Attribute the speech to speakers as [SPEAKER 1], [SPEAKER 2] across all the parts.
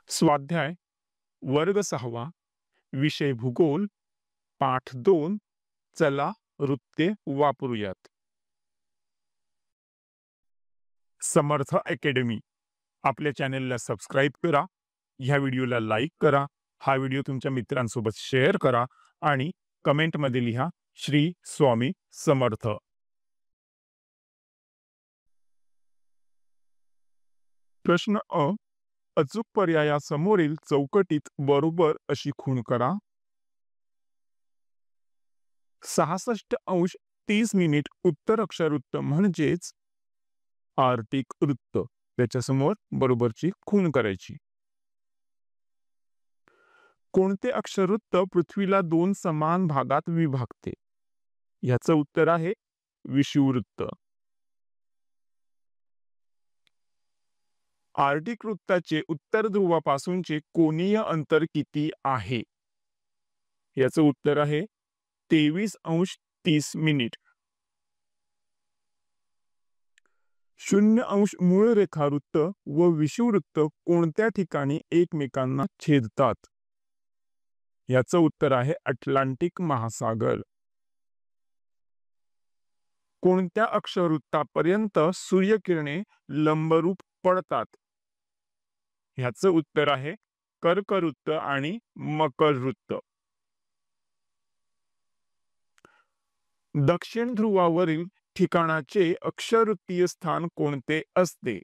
[SPEAKER 1] स्वाध्याय वर्ग 6वा विषय भूगोल पाठ 2 चला वृत्ते वापरूयात. समर्थ अकॅडमी आपल्या चॅनेलला सबस्क्राईब करा, ह्या व्हिडिओला लाईक करा, हा व्हिडिओ तुमच्या मित्रांसोबत शेअर करा आणि कमेंटमध्ये लिहा श्री स्वामी समर्थ. प्रश्न अ, अचूक पर्यायासमोरील चौकटीत बरोबर अशी खूण करा. 66°30' उत्तर अक्षरवृत्त म्हणजेच आर्टिक वृत्त, त्याच्यासमोर बरोबरची खूण करायची. कोणते अक्षरवृत्त पृथ्वीला 2 समान भागात विभागते? याचं उत्तर आहे विषुववृत्त. आर्टिक वृत्ताचे उत्तर ध्रुवापासूनचे कोनीय अंतर किती आहे? याचं उत्तर आहे 23°30'. 0° मूळ रेखावृत्त व विषुववृत्त कोणत्या ठिकाणी एकमेकांना छेदतात? याचं उत्तर आहे अटलांटिक महासागर. कोणत्या अक्षरवृत्तापर्यंत सूर्यकिरणे लंबरूप पडतात? ह्याचं उत्तर आहे कर्कवृत्त आणि मकर वृत्त. दक्षिण ध्रुवावरील ठिकाणाचे अक्षरवृत्तीय स्थान कोणते असते?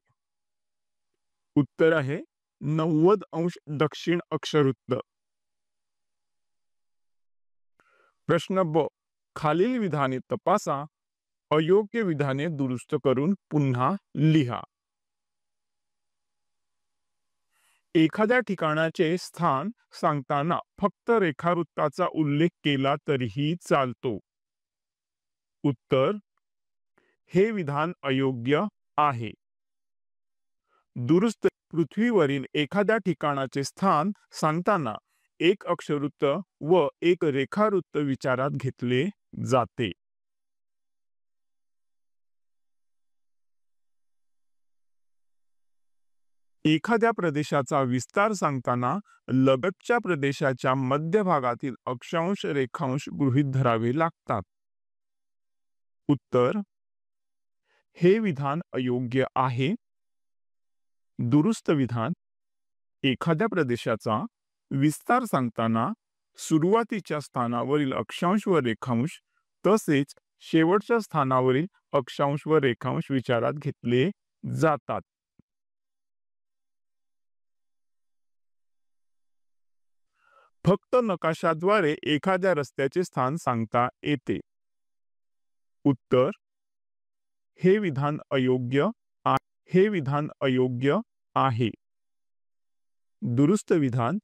[SPEAKER 1] उत्तर आहे 90° दक्षिण अक्षरवृत्त. प्रश्न ब, खालील विधाने तपासा, अयोग्य विधाने दुरुस्त करून पुन्हा लिहा. एखाद्या ठिकाणाचे स्थान सांगताना फक्त रेखावृत्ताचा उल्लेख केला तरीही चालतो. उत्तर, हे विधान अयोग्य आहे. दुरुस्त, पृथ्वीवरील एखाद्या ठिकाणाचे स्थान सांगताना एक अक्षरवृत्त व एक रेखावृत्त विचारात घेतले जाते. एखाद्या प्रदेशाचा विस्तार सांगताना लगतच्या प्रदेशाच्या मध्यभागातील अक्षांश रेखांश गृहीत धरावे लागतात. उत्तर, हे विधान अयोग्य आहे. दुरुस्त विधान, एखाद्या प्रदेशाचा विस्तार सांगताना सुरुवातीच्या स्थानावरील अक्षांश व रेखांश तसेच शेवटच्या स्थानावरील अक्षांश व रेखांश विचारात घेतले जातात. फक्त नकाशाद्वारे एखाद्या रस्त्याचे स्थान सांगता येते. उत्तर, हे विधान अयोग्य हे विधान अयोग्य आहे. दुरुस्त विधान,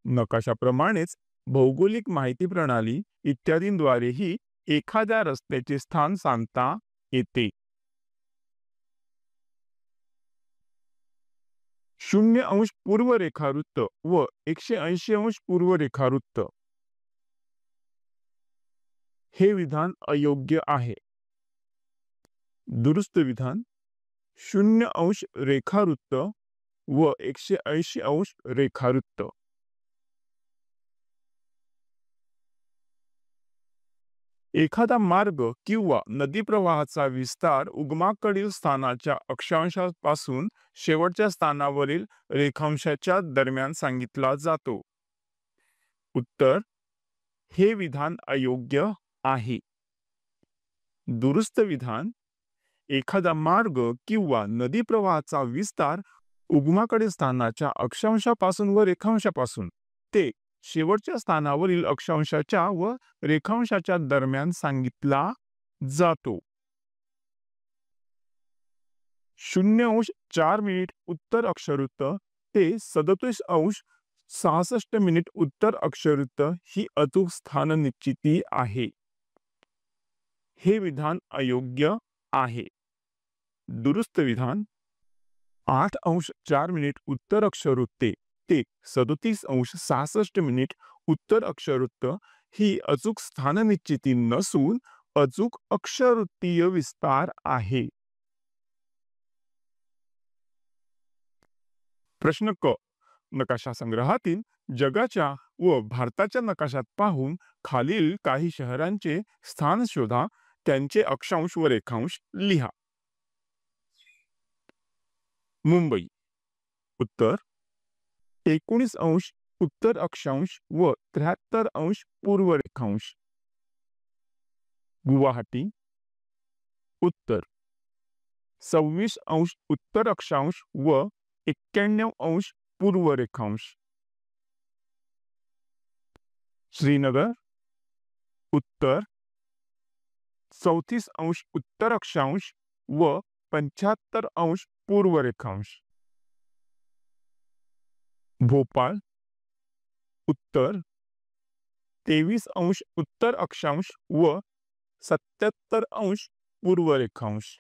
[SPEAKER 1] नकाशाप्रमाणेच भौगोलिक माहिती प्रणाली इत्यादींद्वारेही एखाद्या रस्त्याचे स्थान सांगता येते. 0° पूर्व रेखावृत्त व 180° पूर्व रेखावृत्त हे विधान अयोग्य आहे. दुरुस्त विधान, 0° रेखावृत्त व 180° रेखावृत्त. एखादा मार्ग किंवा नदी प्रवाहाचा विस्तार उगमाकडील स्थानाच्या अक्षांशापासून शेवटच्या स्थानावरील रेखांशाच्या दरम्यान सांगितला जातो. उत्तर, हे विधान अयोग्य आहे. दुरुस्त विधान, एखादा मार्ग किंवा नदी प्रवाहाचा विस्तार उगमाकडील स्थानाच्या अक्षांशापासून व रेखांशापासून ते शेवटच्या स्थानावरील अक्षांशाच्या व रेखांशाच्या दरम्यान सांगितला जातो. 0°4' उत्तर अक्षरवृत्त ते 37°66' उत्तर अक्षरवृत्त ही अचूक स्थान निश्चिती आहे. हे विधान अयोग्य आहे. दुरुस्त विधान, 8°4' उत्तर अक्षरवृत्ते ते 37°66' उत्तर अक्षरवृत्त ही अचूक स्थान निश्चिती नसून अचूक अक्षरवृत्तीय विस्तार आहे. प्रश्न क, नकाशा संग्रहातील जगाच्या व भारताच्या नकाशात पाहून खालील काही शहरांचे स्थान शोधा, त्यांचे अक्षांश व रेखांश लिहा. मुंबई उत्तर 19 उत्तर अक्षांश व 73 पूर्व रेखांश. गुवाहाटी उत्तर 26 उत्तर अक्षांश व 91 पूर्व रेखांश. श्रीनगर उत्तर 34 उत्तर अक्षांश व 75 पूर्व रेखांश. भोपाळ उत्तर 23 उत्तर अक्षांश व 77 पूर्व रेखांश.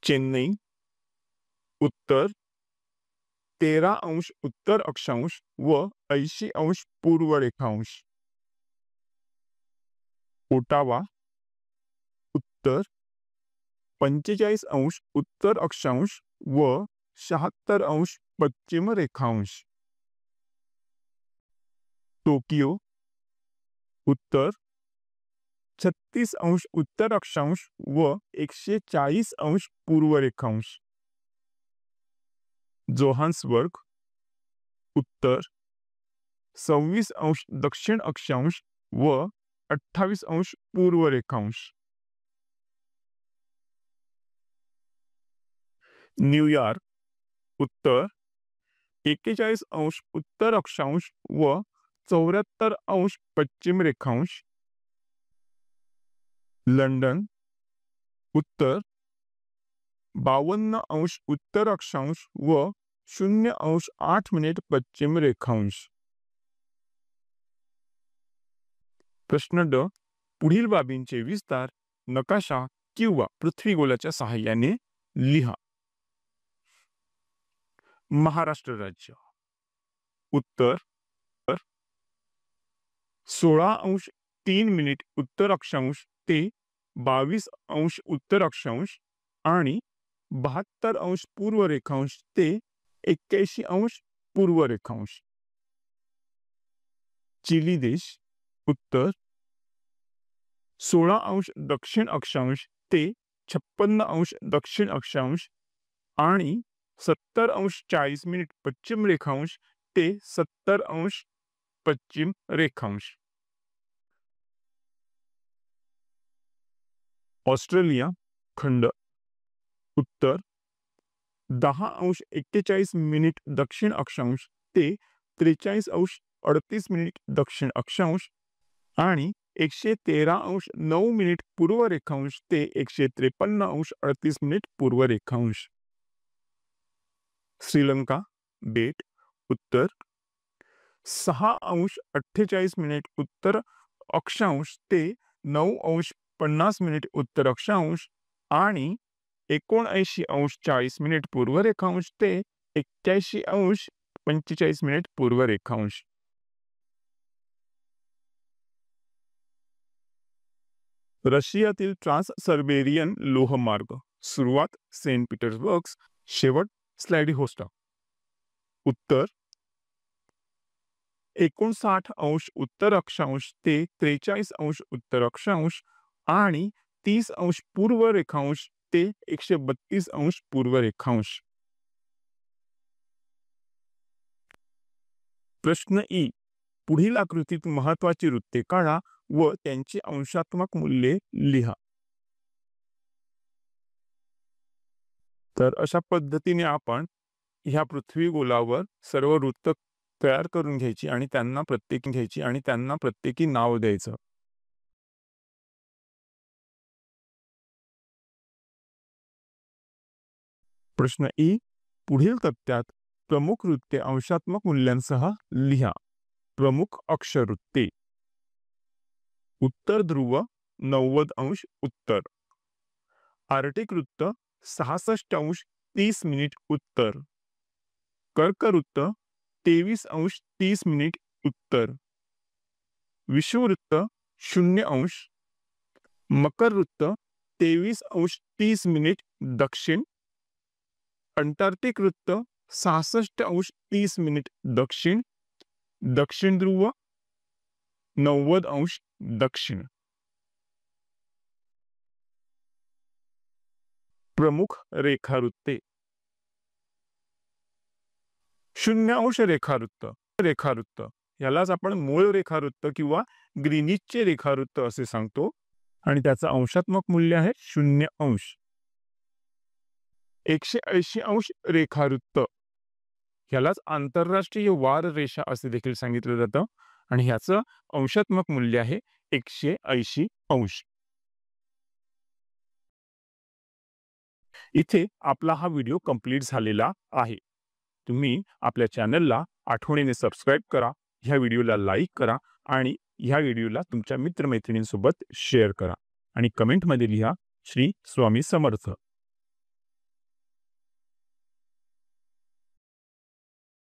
[SPEAKER 1] चेन्नई उत्तर 13 उत्तर अक्षांश व 80 पूर्व रेखांश. ओटावा उत्तर 45 उत्तर अक्षांश व 76 पश्चिम रेखांश. टोकियो उत्तर 36 उत्तर अक्षांश व 140 पूर्व रेखांश. जोहान्सबर्ग उत्तर 26 दक्षिण अक्षांश व 28 पूर्व रेखांश. न्यूयॉर्क उत्तर 41 उत्तर अक्षांश व 74 पश्चिम रेखांश. लंडन उत्तर 52 उत्तर अक्षांश व 0.8 पश्चिम रेखांश. प्रश्न ड. पुढील बाबींचे विस्तार नकाशा किंवा पृथ्वीगोलाच्या सहाय्याने लिहा. महाराष्ट्र राज्य उत्तर 16.3 उत्तर अक्षांश ते 22 उत्तर अक्षांश आणि 72 पूर्व रेखांश ते 81 पूर्व रेखांश. चिली देश उत्तर 16 दक्षिण अक्षांश ते 56 दक्षिण अक्षांश आणि 70 पश्चिम रेखांश ते 70 पश्चिम रेखांश. ऑस्ट्रेलिया खंड उत्तर 10.41 दक्षिण अक्षांश ते 43.38 दक्षिण अक्षांश आणि 113.9 पूर्व रेखांश ते 153.38 पूर्व रेखांश. श्रीलंका बेट उत्तर 6.48 उत्तर अक्षांश ते 9.50 उत्तर अक्षांश आणि 79.40 पूर्व रेखांश ते 81.45 पूर्व रेखांश. रशियातील ट्रान्स सर्बेरियन लोहमार्ग सुरुवात सेंट पीटर्सबर्ग शेवट व्लादिव्होस्टॉक. उत्तर 59 उत्तर अक्षांश ते 43 उत्तर अक्षांश आणि 30 पूर्व रेखांश ते 132 पूर्व रेखांश. प्रश्न ई. पुढील आकृतीत महत्वाची वृत्ते काढा व त्यांची अंशात्मक मूल्ये लिहा. तर अशा पद्धतीने आपण ह्या पृथ्वी गोलावर सर्व वृत्त तयार करून घ्यायची आणि त्यांना प्रत्येकी नाव द्यायचं. प्रश्न ई. पुढील तक्त्यात प्रमुख वृत्ते अंशात्मक मूल्यांसह लिहा. प्रमुख अक्षवृत्ते. उत्तर ध्रुव 90 उत्तर. आर्टिक वृत्त 66 उत्तर. कर्कवृत्त 23 उत्तर. विषुववृत्त 0 मकर वृत्त 23 दक्षिण. अंटार्क्टिक वृत्त 66 अंश 30 मिनिट दक्षिण, दक्षिण ध्रुव 90 अंश दक्षिण. प्रमुख रेखावृत्ते 0 अंश रेखावृत्त यालाच आपण मूळ रेखावृत्त किंवा ग्रीनिचचे रेखावृत्त असे सांगतो आणि त्याचं अंशात्मक मूल्य आहे 0 अंश. 180 अंश रेखावृत्त यालाच आंतरराष्ट्रीय वार रेषा असे देखील सांगितलं जातं आणि ह्याचं अंशात्मक मूल्य आहे 180 अंश. इथे आपला हा व्हिडिओ कंप्लीट झालेला आहे. तुम्ही आपल्या चॅनलला आठवणीने सबस्क्राईब करा, ह्या व्हिडिओला लाईक करा आणि ह्या व्हिडिओला तुमच्या मित्रमैत्रिणींसोबत शेअर करा आणि कमेंटमध्ये लिहा श्री स्वामी समर्थ.